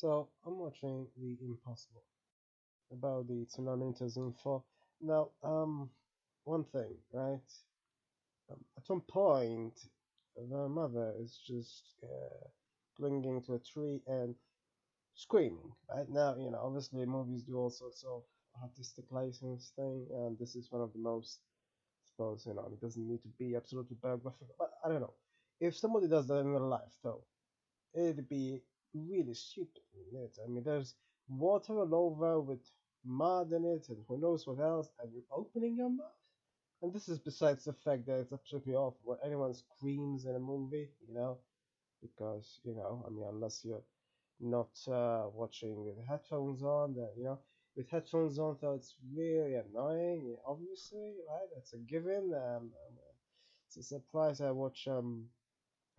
So I'm watching The Impossible about the tsunami in 2004. Now, one thing, right? At one point, the mother is just clinging to a tree and screaming. Right now, obviously movies do all sorts of artistic license thing, and this is one of the most, I suppose, it doesn't need to be absolutely biographical, but I don't know. If somebody does that in real life, though, it'd be really stupid, wouldn't it? I mean, there's water all over with mud in it and who knows what else, and you're opening your mouth? And this is besides the fact that it's absolutely awful when anyone screams in a movie, because, I mean, unless you're not watching with headphones on, then, with headphones on, so it's really annoying, obviously, right? That's a given. It's a surprise I watch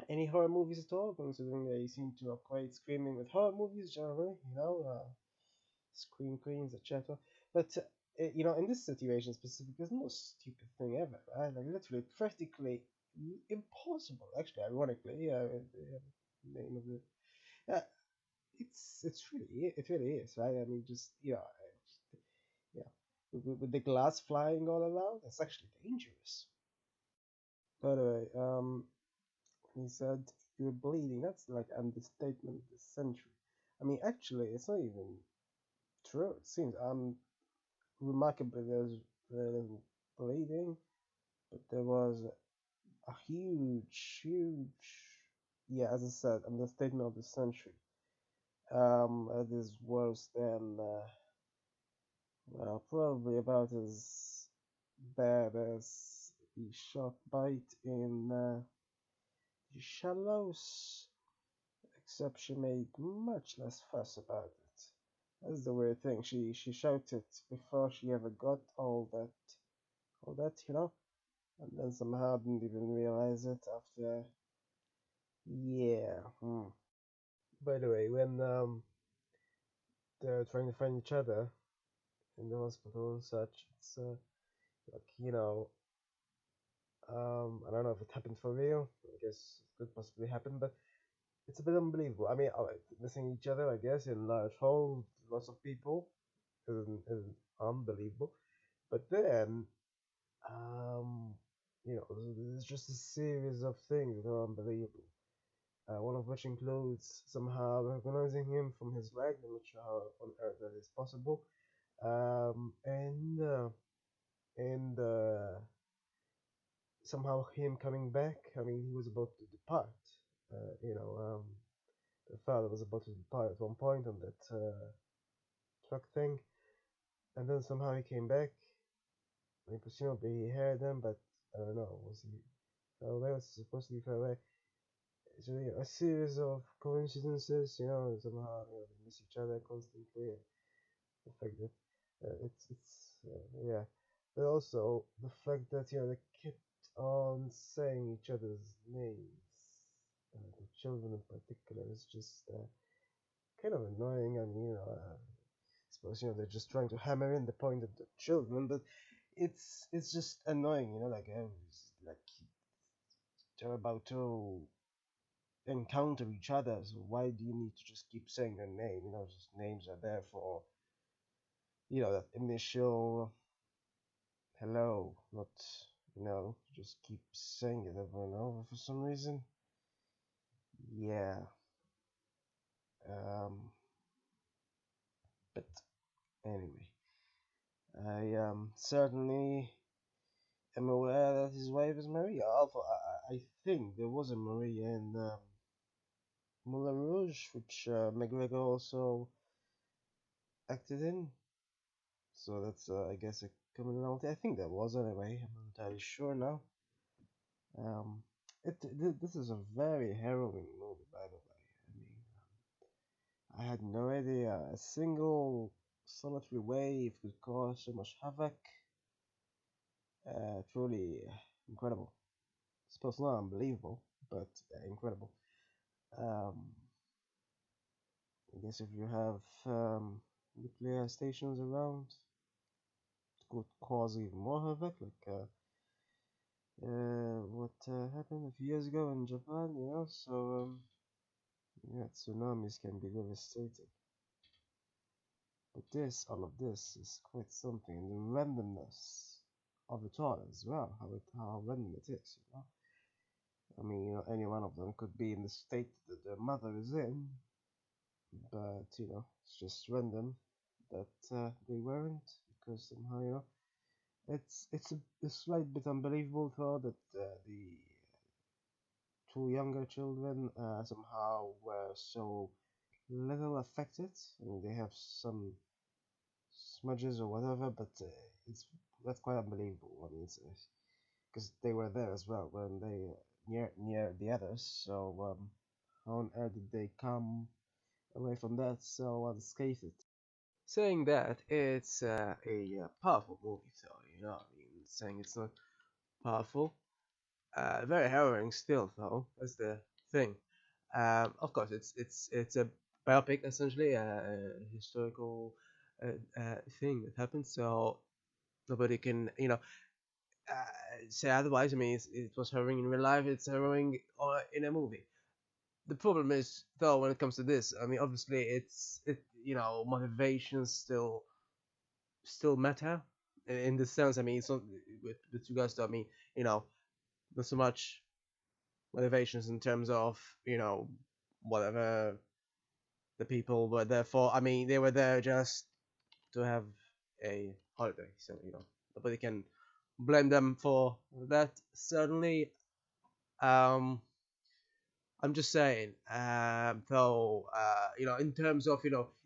any horror movies at all, considering they seem to equate screaming with horror movies generally, scream queens, etc. But in this situation specific, there's no stupid thing ever, right? Like literally, practically impossible. Actually, ironically, the name of the uh, it really is, right? I mean, just yeah, with the glass flying all around, it's actually dangerous. By the way, he said you're bleeding. That's like understatement of the century. I mean, actually, it's not even true. It seems remarkably there's very little bleeding, but there was a huge, yeah, as I said, understatement of the century. It is worse than well, probably about as bad as the shark bite in the shallows. Except she made much less fuss about it. That's the weird thing. She shouted before she ever got all that, and then somehow didn't even realize it after. Yeah. By the way, when they're trying to find each other in the hospital and such, it's like I don't know if it happened for real. I guess it could possibly happen, but it's a bit unbelievable. I mean, alright, missing each other, I guess, in large holes, lots of people, isn't unbelievable. But then, um, there's just a series of things that are unbelievable. One of which includes somehow recognizing him from his leg. I'm not sure how on earth that is possible. And somehow him coming back. I mean, he was about to depart. The father was about to depart at one point on that truck thing, and then somehow he came back. I mean, presumably he heard them, but I don't know. Was he far away? Was he supposed to be far away? It's really a series of coincidences. Somehow they miss each other constantly. And the fact that yeah, but also the fact that they kept on saying each other's names. The children in particular is just kind of annoying. I mean, I suppose they're just trying to hammer in the point of the children, but it's just annoying. Like they're about to encounter each other. So why do you need to just keep saying their name? Just names are there for that initial hello, not just keep saying it over and over for some reason. Yeah. Um. But anyway, I certainly am aware that his wife is Maria. Although I think there was a Maria in Moulin Rouge, which McGregor also acted in. So that's, I guess, a commonality. I think there was anyway. I'm not entirely sure now. Um, this is a very harrowing movie, by the way. I mean, I had no idea a single solitary wave could cause so much havoc. Truly incredible. I suppose not unbelievable, but incredible. Um, I guess if you have nuclear stations around, it could cause even more havoc, like what happened a few years ago in Japan. So Yeah, tsunamis can be devastating. But all of this is quite something. And the randomness of it all as well, how random it is, you know. I mean, any one of them could be in the state that their mother is in, but it's just random that they weren't because somehow, it's a slight bit unbelievable though that the two younger children somehow were so little affected. I mean, they have some smudges or whatever, but it's that's quite unbelievable. I mean, it's because they were there as well when they near the others. So how on earth did they come away from that so unscathed? Saying that it's a powerful movie, so I mean, saying it's not powerful, very harrowing still, though. That's the thing. Of course, it's a biopic essentially, a historical thing that happened. So nobody can say otherwise. I mean, it was harrowing in real life. It's harrowing in a movie. The problem is though when it comes to this. I mean, obviously motivations still matter in the sense. I mean, it's not with regards to. I mean, you know, not so much motivations in terms of whatever the people were there for. I mean, they were there just to have a holiday, so nobody can blame them for that. Certainly, um, I'm just saying. Though, in terms of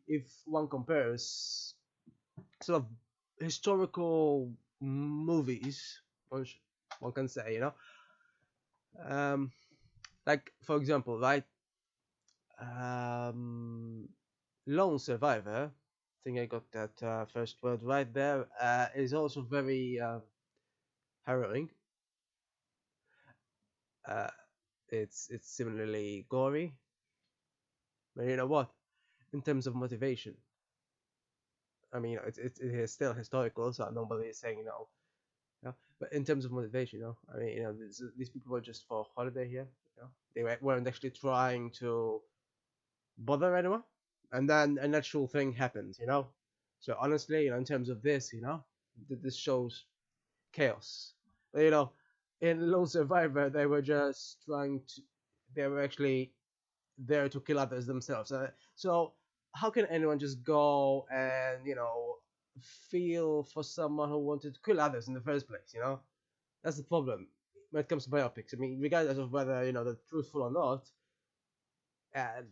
if one compares sort of historical movies, one can say, um, like for example, right, um, Lone Survivor. I think I got that first word right there. Is also very harrowing. Uh, it's similarly gory, but you know what? In terms of motivation, I mean, it is still historical, so nobody is saying no. But in terms of motivation, I mean, these people were just for holiday here. They weren't actually trying to bother anyone, and then a natural thing happens. So honestly, in terms of this, this shows chaos. But, in Lone Survivor, they were just trying to. They were actually there to kill others themselves. So how can anyone just go and feel for someone who wanted to kill others in the first place? That's the problem when it comes to biopics. I mean, regardless of whether they're truthful or not, uh,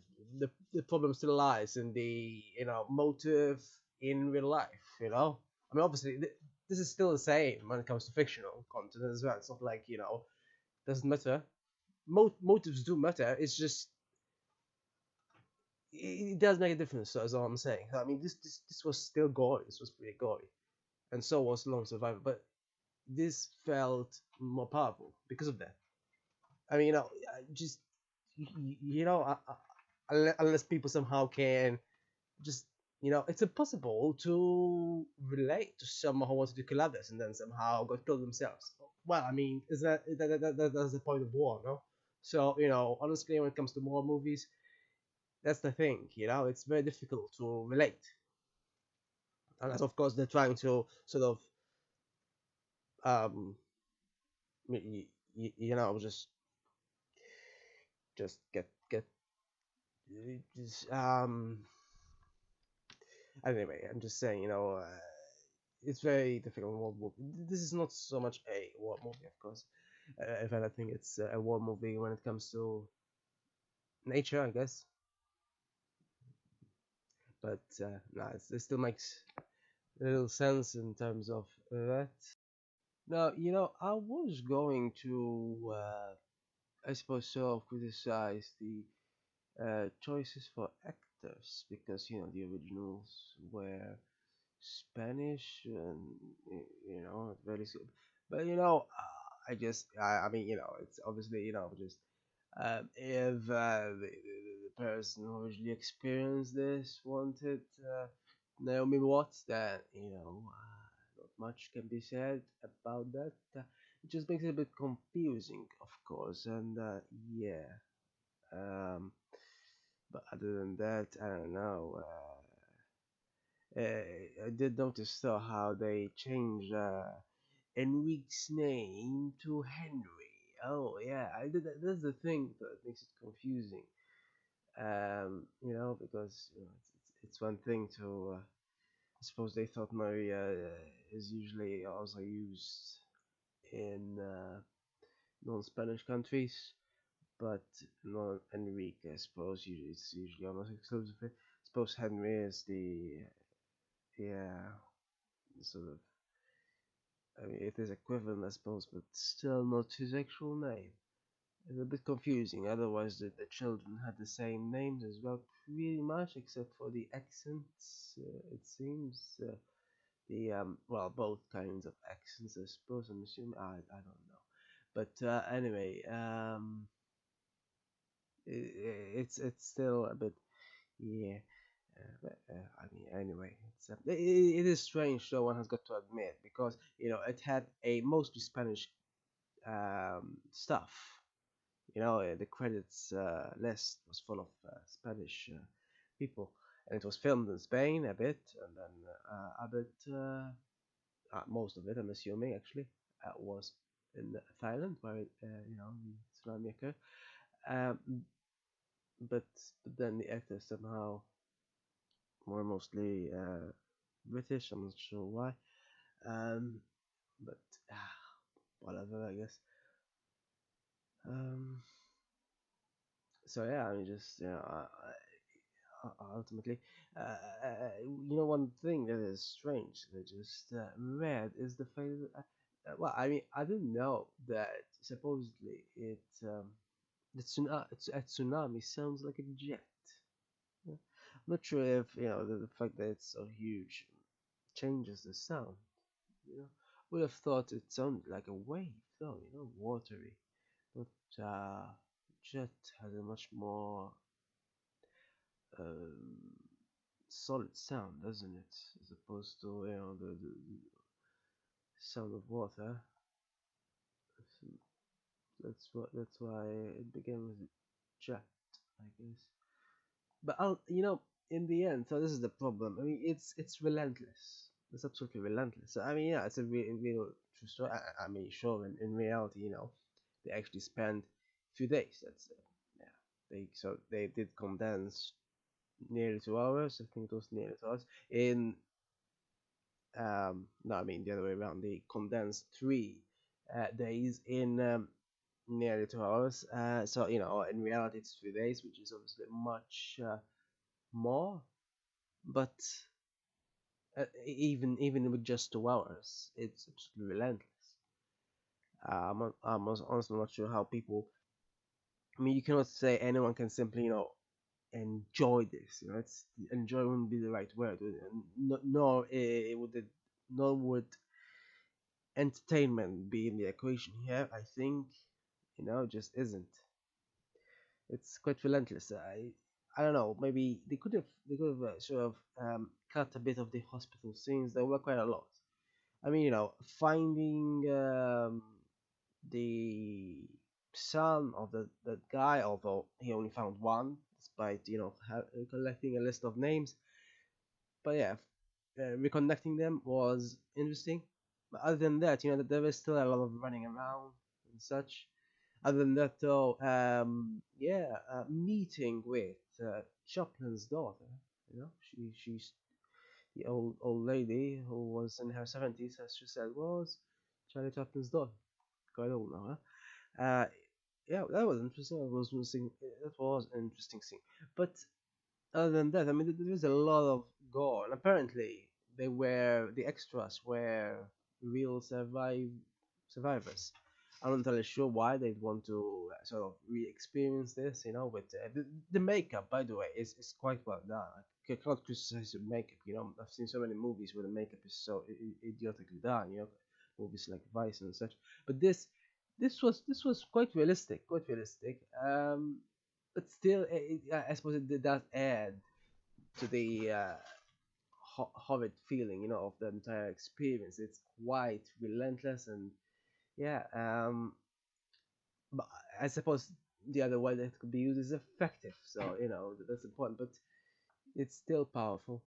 the problem still lies in the motive in real life. I mean, obviously this is still the same when it comes to fictional content as well. It's not like doesn't matter. Motives do matter. It's just it does make a difference. So that's all I'm saying. I mean, this was still gory. This was pretty gory, and so was Lone Survivor. But this felt more powerful because of that. I mean, just unless people somehow can just it's impossible to relate to someone who wanted to kill others and then somehow got killed themselves. Well, I mean, is that's the point of war, no? So honestly, when it comes to war movies, that's the thing. It's very difficult to relate, unless of course they're trying to sort of um just get just anyway. I'm just saying, it's very difficult in war movie. This is not so much a war movie, of course. If anything, it's a war movie when it comes to nature, I guess. But nah, it still makes a little sense in terms of that. Now, I was going to, I suppose, sort of criticize the choices for actors because the originals were Spanish and very good. But I mean it's obviously just if the person who originally experienced this wanted Naomi Watts, then not much can be said about that. It just makes it a bit confusing, of course, and yeah. Um, But other than that, I don't know. I did notice though how they changed Enrique's name to Henry. Oh yeah, I did. That's the thing that makes it confusing. Because it's one thing to. I suppose they thought Maria is usually also used in non-Spanish countries, but not Enrique. I suppose it's usually almost exclusively. I suppose Henry is the yeah sort of. I mean, it is equivalent, I suppose, but still not his actual name. It's a bit confusing. Otherwise, the children had the same names as well, pretty much, except for the accents. It seems the well, both kinds of accents, I suppose. I'm assuming. I don't know, but anyway, it's still a bit yeah. I mean, anyway, it is strange though. One has got to admit because it had a mostly Spanish stuff. The credits list was full of Spanish people, and it was filmed in Spain a bit, and then a bit, most of it, I'm assuming, actually, was in Thailand, where the tsunami occurred. Um, but then the actors somehow were mostly British. I'm not sure why. Um, but whatever, I guess. Um, so yeah, I mean, just ultimately, one thing that is strange that I just read is the fact that, well, I mean, I didn't know that supposedly a tsunami sounds like a jet. Yeah. I'm not sure if the fact that it's so huge changes the sound. Would have thought it sounded like a wave, though, watery, but jet has a much more um, solid sound, doesn't it? As opposed to the sound of water. So that's why it began with jet, I guess. But in the end, so this is the problem. I mean, it's relentless. It's absolutely relentless. So, I mean, yeah, it's a real true story. I mean, sure, in reality, they actually spent a few days. Yeah. They did condense nearly 2 hours. I think it was nearly 2 hours in no, I mean the other way around. They condensed 3 days in nearly 2 hours. So in reality, it's 3 days, which is obviously much more. But even with just 2 hours, it's absolutely relentless. Honestly not sure how people. I mean, you cannot say anyone can simply enjoy this. It's enjoy wouldn't be the right word. Nor it would nor would entertainment be in the equation here. I think just isn't. It's quite relentless. I don't know. Maybe they could have sort of cut a bit of the hospital scenes. There were quite a lot. I mean, finding the son of the guy, although he only found one, despite collecting a list of names. But yeah, reconnecting them was interesting. But other than that, there is still a lot of running around and such. Other than that, though, yeah, meeting with Chaplin's daughter. She's the old lady who was in her 70s, as she said, was Charlie Chaplin's daughter. Quite old now, huh? Yeah, that was interesting. That was interesting. That was an interesting scene. But other than that, I mean, there was a lot of gore, and apparently the extras were real survivors. I'm not entirely sure why they'd want to sort of re-experience this, with the makeup. By the way, is quite well done. I cannot criticize the makeup. I've seen so many movies where the makeup is so idiotically done. Movies like Vice and such. But this was quite realistic, quite realistic. But still, I suppose it does add to the horrid feeling, of the entire experience. It's quite relentless, and yeah, but I suppose the other way that could be used is effective. So that's the point. But it's still powerful.